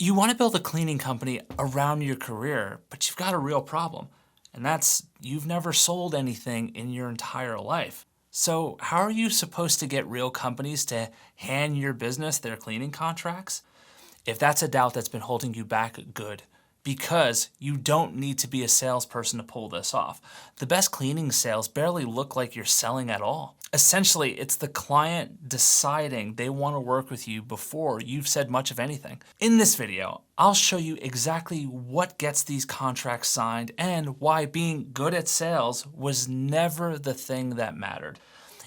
You want to build a cleaning company around your career, but you've got a real problem. And that's you've never sold anything in your entire life. So, how are you supposed to get real companies to hand your business their cleaning contracts? If that's a doubt that's been holding you back, good. Because you don't need to be a salesperson to pull this off. The best cleaning sales barely look like you're selling at all. Essentially, it's the client deciding they want to work with you before you've said much of anything. In this video, I'll show you exactly what gets these contracts signed and why being good at sales was never the thing that mattered.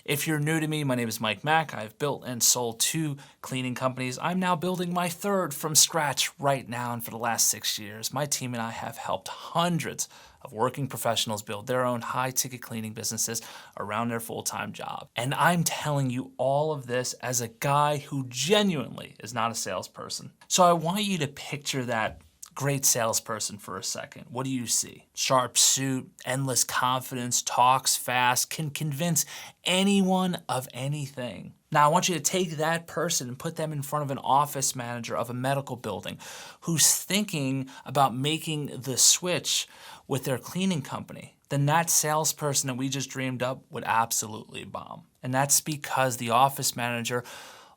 If you're new to me, my name is Mike Mack. I've built and sold 2 cleaning companies. I'm now building my 3rd from scratch right now, and for the last 6 years, my team and I have helped hundreds of working professionals build their own high-ticket cleaning businesses around their full-time job. And I'm telling you all of this as a guy who genuinely is not a salesperson. So I want you to picture that great salesperson for a second. What do you see? Sharp suit, endless confidence, talks fast, can convince anyone of anything. Now, I want you to take that person and put them in front of an office manager of a medical building who's thinking about making the switch with their cleaning company. Then that salesperson that we just dreamed up would absolutely bomb. And that's because the office manager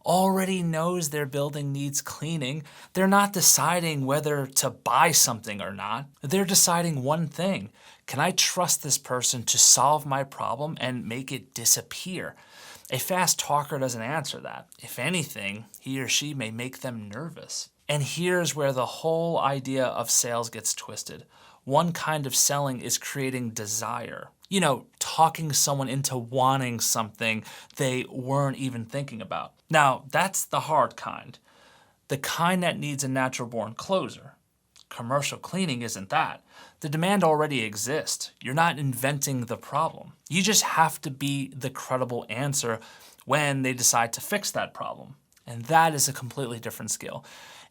already knows their building needs cleaning. They're not deciding whether to buy something or not. They're deciding one thing. Can I trust this person to solve my problem and make it disappear? A fast talker doesn't answer that. If anything, he or she may make them nervous. And here's where the whole idea of sales gets twisted. One kind of selling is creating desire. You know, talking someone into wanting something they weren't even thinking about. Now, that's the hard kind. The kind that needs a natural born closer. Commercial cleaning isn't that. The demand already exists. You're not inventing the problem. You just have to be the credible answer when they decide to fix that problem. And that is a completely different skill.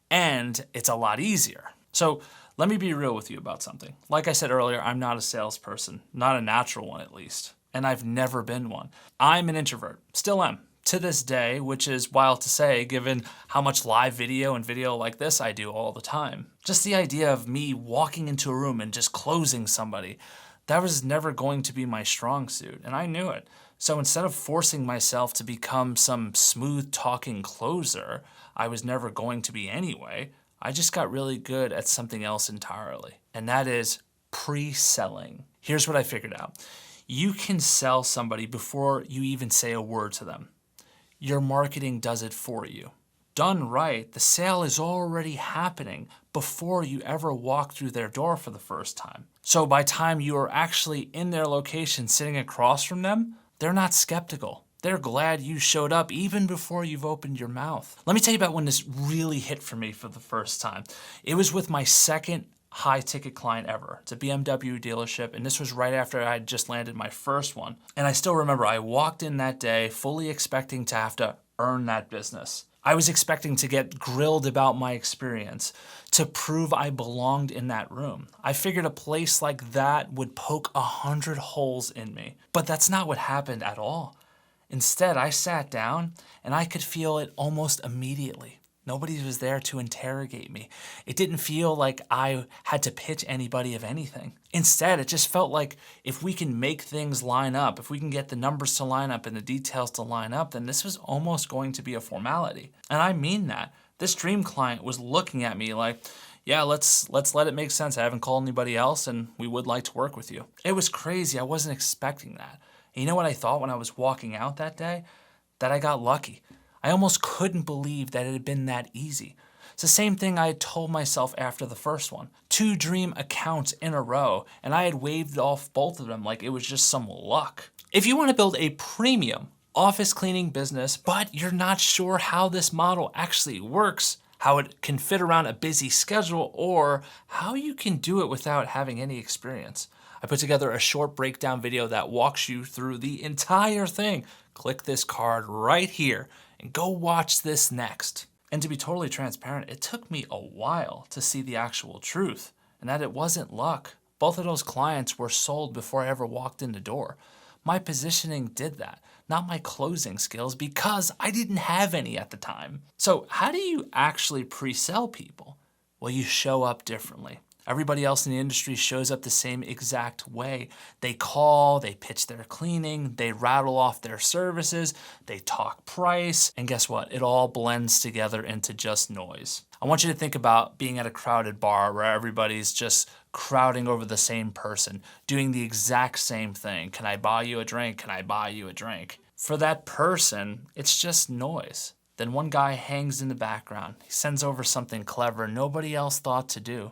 And it's a lot easier. So let me be real with you about something. Like I said earlier, I'm not a salesperson, not a natural one at least, and I've never been one. I'm an introvert, still am, to this day, which is wild to say given how much live video and video like this I do all the time. Just the idea of me walking into a room and just closing somebody, that was never going to be my strong suit, and I knew it. So instead of forcing myself to become some smooth talking closer, I was never going to be anyway, I just got really good at something else entirely, and that is pre-selling. Here's what I figured out. You can sell somebody before you even say a word to them. Your marketing does it for you. Done right, the sale is already happening before you ever walk through their door for the first time. So by the time you are actually in their location sitting across from them, they're not skeptical. They're glad you showed up even before you've opened your mouth. Let me tell you about when this really hit for me for the first time. It was with my second high-ticket client ever. It's a BMW dealership, and this was right after I had just landed my first one. And I still remember I walked in that day fully expecting to have to earn that business. I was expecting to get grilled about my experience, to prove I belonged in that room. I figured a place like that would poke 100 holes in me. But that's not what happened at all. Instead, I sat down and I could feel it almost immediately. Nobody was there to interrogate me. It didn't feel like I had to pitch anybody of anything. Instead, it just felt like if we can make things line up, if we can get the numbers to line up and the details to line up, then this was almost going to be a formality. And I mean that. This dream client was looking at me like, yeah, let's let it make sense. I haven't called anybody else and we would like to work with you. It was crazy. I wasn't expecting that. And you know what I thought when I was walking out that day? That I got lucky. I almost couldn't believe that it had been that easy. It's the same thing I had told myself after the first one. 2 dream accounts in a row, and I had waved off both of them like it was just some luck. If you want to build a premium office cleaning business, but you're not sure how this model actually works, how it can fit around a busy schedule, or how you can do it without having any experience, I put together a short breakdown video that walks you through the entire thing. Click this card right here and go watch this next. And to be totally transparent, it took me a while to see the actual truth, and that it wasn't luck. Both of those clients were sold before I ever walked in the door. My positioning did that, not my closing skills, because I didn't have any at the time. So how do you actually pre-sell people? Well, you show up differently. Everybody else in the industry shows up the same exact way. They call, they pitch their cleaning, they rattle off their services, they talk price, and guess what? It all blends together into just noise. I want you to think about being at a crowded bar where everybody's just crowding over the same person, doing the exact same thing. Can I buy you a drink? Can I buy you a drink? For that person, it's just noise. Then one guy hangs in the background. He sends over something clever nobody else thought to do.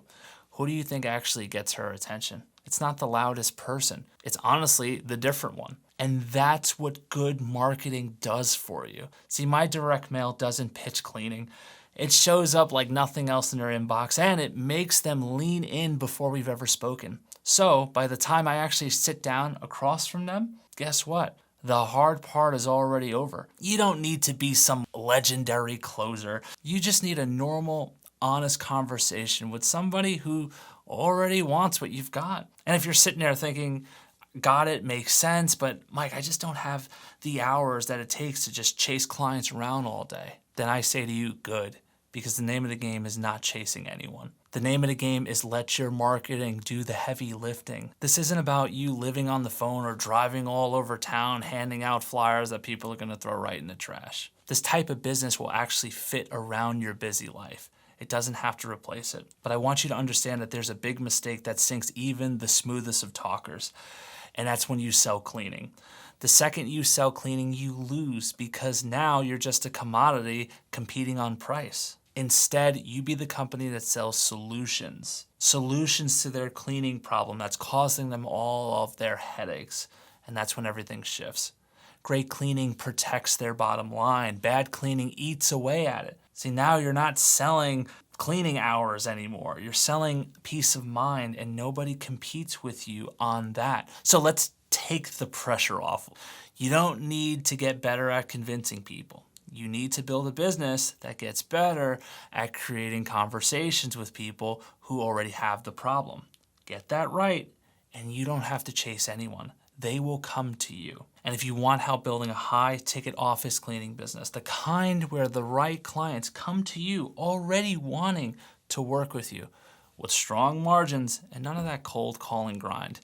Who do you think actually gets her attention? It's not the loudest person. It's honestly the different one. And that's what good marketing does for you. See, my direct mail doesn't pitch cleaning. It shows up like nothing else in their inbox, and it makes them lean in before we've ever spoken. So by the time I actually sit down across from them, guess what? The hard part is already over. You don't need to be some legendary closer. You just need a normal, honest conversation with somebody who already wants what you've got. And if you're sitting there thinking, got it, makes sense, but Mike, I just don't have the hours that it takes to just chase clients around all day, then I say to you, good, because the name of the game is not chasing anyone. The name of the game is let your marketing do the heavy lifting. This isn't about you living on the phone or driving all over town, handing out flyers that people are gonna throw right in the trash. This type of business will actually fit around your busy life. It doesn't have to replace it. But I want you to understand that there's a big mistake that sinks even the smoothest of talkers, and that's when you sell cleaning. The second you sell cleaning, you lose because now you're just a commodity competing on price. Instead, you be the company that sells solutions. Solutions to their cleaning problem that's causing them all of their headaches. And that's when everything shifts. Great cleaning protects their bottom line. Bad cleaning eats away at it. See, now you're not selling cleaning hours anymore. You're selling peace of mind, and nobody competes with you on that. So let's take the pressure off. You don't need to get better at convincing people. You need to build a business that gets better at creating conversations with people who already have the problem. Get that right, and you don't have to chase anyone. They will come to you. And if you want help building a high-ticket office cleaning business, the kind where the right clients come to you already wanting to work with you with strong margins and none of that cold calling grind,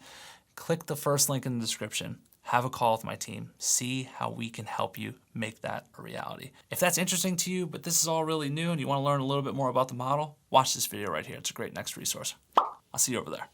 click the first link in the description. Have a call with my team. See how we can help you make that a reality. If that's interesting to you, but this is all really new and you want to learn a little bit more about the model, watch this video right here. It's a great next resource. I'll see you over there.